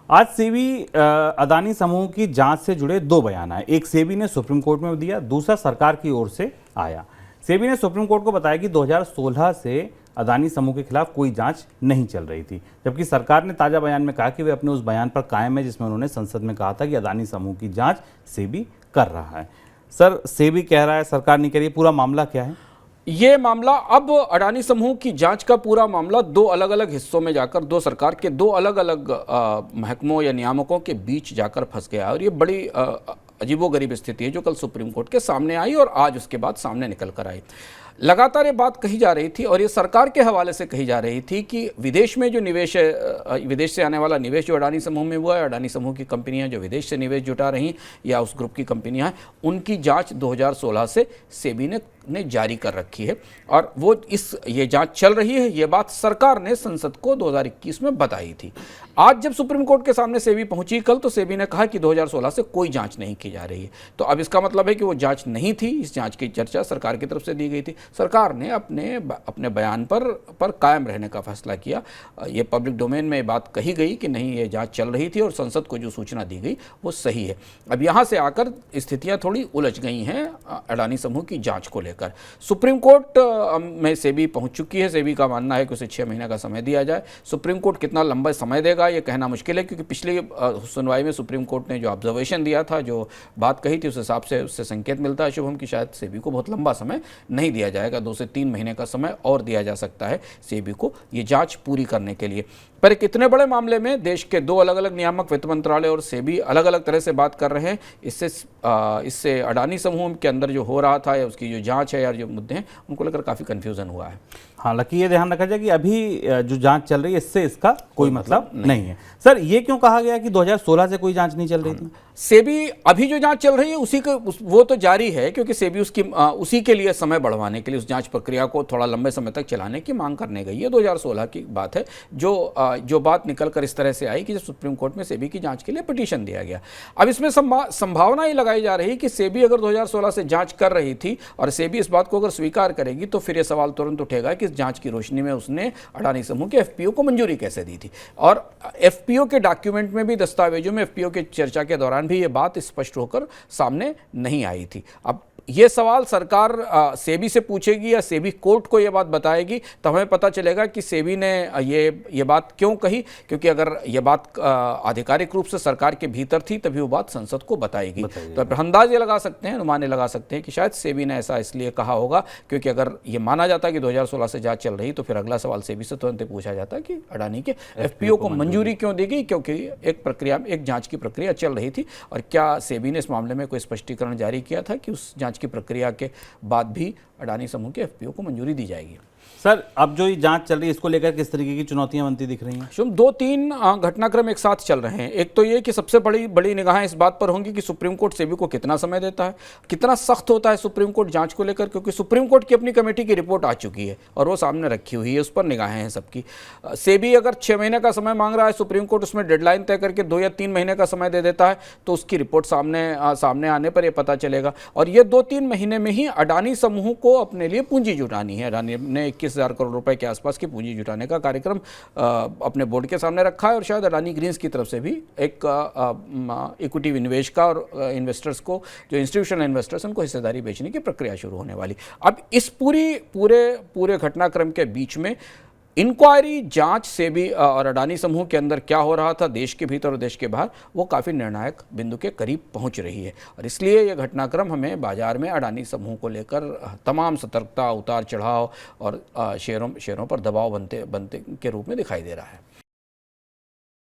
आज सेबी अदानी समूह की जांच से जुड़े दो बयान आए। एक सेबी ने सुप्रीम कोर्ट में दिया, दूसरा सरकार की ओर से आया। सेबी ने सुप्रीम कोर्ट को बताया कि 2016 से अदानी समूह के खिलाफ कोई जांच नहीं चल रही थी, जबकि सरकार ने ताजा बयान में कहा कि वे अपने उस बयान पर कायम है जिसमें उन्होंने संसद में कहा था कि अदानी समूह की जांच सेबी कर रहा है। सर, सेबी कह रहा है, सरकार नहीं कह रही, पूरा मामला क्या है? ये मामला अब अडानी समूह की जांच का पूरा मामला दो अलग अलग हिस्सों में जाकर दो सरकार के दो अलग अलग महकमों या नियामकों के बीच जाकर फंस गया। और ये बड़ी अजीबोगरीब स्थिति है जो कल सुप्रीम कोर्ट के सामने आई और आज उसके बाद सामने निकल कर आई। लगातार ये बात कही जा रही थी और ये सरकार के हवाले से कही जा रही थी कि विदेश में जो निवेश है, विदेश से आने वाला निवेश जो अडानी समूह में हुआ है, अडानी समूह की कंपनियां जो विदेश से निवेश जुटा रही या उस ग्रुप की कंपनियां हैं, उनकी जांच 2016 से सेबी ने जारी कर रखी है और वो ये जांच चल रही है। ये बात सरकार ने संसद को 2021 में बताई थी। आज जब सुप्रीम कोर्ट के सामने सेबी पहुंची कल, तो सेबी ने कहा कि 2016 से कोई जांच नहीं की जा रही है। तो अब इसका मतलब है कि वो जांच नहीं थी। इस जांच की चर्चा सरकार की तरफ से दी गई थी। सरकार ने अपने बयान पर कायम रहने का फैसला किया। ये पब्लिक डोमेन में बात कही गई कि नहीं, ये जांच चल रही थी और संसद को जो सूचना दी गई वो सही है। अब यहाँ से आकर स्थितियाँ थोड़ी उलझ गई हैं अडानी समूह की जाँच को लेकर। सुप्रीम कोर्ट में सेबी पहुँच चुकी है। सेबी का मानना है कि उसे 6 महीने का समय दिया जाए। सुप्रीम कोर्ट कितना लंबा समय देगा ये कहना मुश्किल है, क्योंकि पिछली सुनवाई में सुप्रीम कोर्ट ने जो ऑब्जर्वेशन दिया था, जो बात कही थी, उस हिसाब से उससे संकेत मिलता है शुभम कि शायद सेबी को बहुत लंबा समय नहीं दिया जाएगा। 2 से 3 महीने का समय और दिया जा सकता है सेबी को ये जांच पूरी करने के लिए। पर एक इतने बड़े मामले में देश के दो अलग अलग नियामक, वित्त मंत्रालय और सेबी, अलग अलग तरह से बात कर रहे हैं। इससे अडानी समूह के अंदर जो हो रहा था या उसकी जो जांच है या जो मुद्दे हैं, उनको लेकर काफ़ी कन्फ्यूजन हुआ है। हालांकि ये ध्यान रखा जाए कि अभी जो जांच चल रही है इससे इसका कोई मतलब नहीं है। सर, ये क्यों कहा गया कि 2016 से कोई जांच नहीं चल रही थी? सेबी अभी जो जांच चल रही है वो तो जारी है, क्योंकि सेबी उसी के लिए समय बढ़वाने के लिए, उस जांच प्रक्रिया को थोड़ा लंबे समय तक चलाने की मांग करने गई है। 2016 की बात है जो बात निकल कर इस तरह से आई कि जब सुप्रीम कोर्ट में सेबी की जांच के लिए पिटीशन दिया गया। अब इसमें संभावना ये लगाई जा रही कि सेबी अगर 2016 से जांच कर रही थी और सेबी इस बात को अगर स्वीकार करेगी, तो फिर ये सवाल तुरंत उठेगा कि इस जांच की रोशनी में उसने अडानी समूह के एफपीओ को मंजूरी कैसे दी थी। और एफपीओ के डॉक्यूमेंट में भी, दस्तावेजों में एफपीओ की चर्चा के दौरान भी ये बात स्पष्ट होकर सामने नहीं आई थी। अब ये सवाल सरकार सेबी से पूछेगी या सेबी कोर्ट को ये बात बताएगी, तो हमें पता चलेगा कि सेबी ने ये बात क्यों कही। क्योंकि अगर ये बात आधिकारिक रूप से सरकार के भीतर थी तभी वो बात संसद को बताएगी। तो अंदाज ये लगा सकते हैं, अनुमान लगा सकते हैं कि शायद सेबी ने ऐसा इसलिए कहा होगा क्योंकि अगर ये माना जाता कि 2016 से जांच चल रही, तो फिर अगला सवाल सेबी से तुरंत पूछा जाता कि अडानी के एफपीओ को मंजूरी क्यों दी गई, क्योंकि एक जाँच की प्रक्रिया चल रही थी। और क्या सेबी ने इस मामले में कोई स्पष्टीकरण जारी किया था कि उस जांच की प्रक्रिया के बाद भी अडानी समूह के एफपीओ को मंजूरी दी जाएगी? सर, अब जो ये जांच चल रही है इसको लेकर किस तरीके की चुनौतियां बनती दिख रही हैं? शुभ, 2-3 घटनाक्रम एक साथ चल रहे हैं। एक तो ये कि सबसे बड़ी निगाहें इस बात पर होंगी कि सुप्रीम कोर्ट सेबी को कितना समय देता है, कितना सख्त होता है सुप्रीम कोर्ट जांच को लेकर, क्योंकि सुप्रीम कोर्ट की अपनी कमेटी की रिपोर्ट आ चुकी है और वो सामने रखी हुई है, उस पर निगाहें हैं सबकी। सेबी अगर 6 महीने का समय मांग रहा है, सुप्रीम कोर्ट उसमें डेडलाइन तय करके 2 या 3 महीने का समय दे देता है, तो उसकी रिपोर्ट सामने आने पर यह पता चलेगा। और ये 2-3 महीने में ही अडानी समूह को अपने लिए पूंजी जुटानी है। अडानी ने 21,000 करोड़ रुपए के आसपास की पूंजी जुटाने का कार्यक्रम अपने बोर्ड के सामने रखा है और शायद अडानी ग्रीन्स की तरफ से भी एक इक्विटी निवेश का और इन्वेस्टर्स को, जो इंस्टीट्यूशनल इन्वेस्टर्स, उनको हिस्सेदारी बेचने की प्रक्रिया शुरू होने वाली। अब इस पूरे घटनाक्रम के बीच में इंक्वायरी, जांच सेबी और अडानी समूह के अंदर क्या हो रहा था देश के भीतर और देश के बाहर, वो काफ़ी निर्णायक बिंदु के करीब पहुंच रही है। और इसलिए यह घटनाक्रम हमें बाजार में अडानी समूह को लेकर तमाम सतर्कता, उतार चढ़ाव और शेयरों पर दबाव बनते के रूप में दिखाई दे रहा है।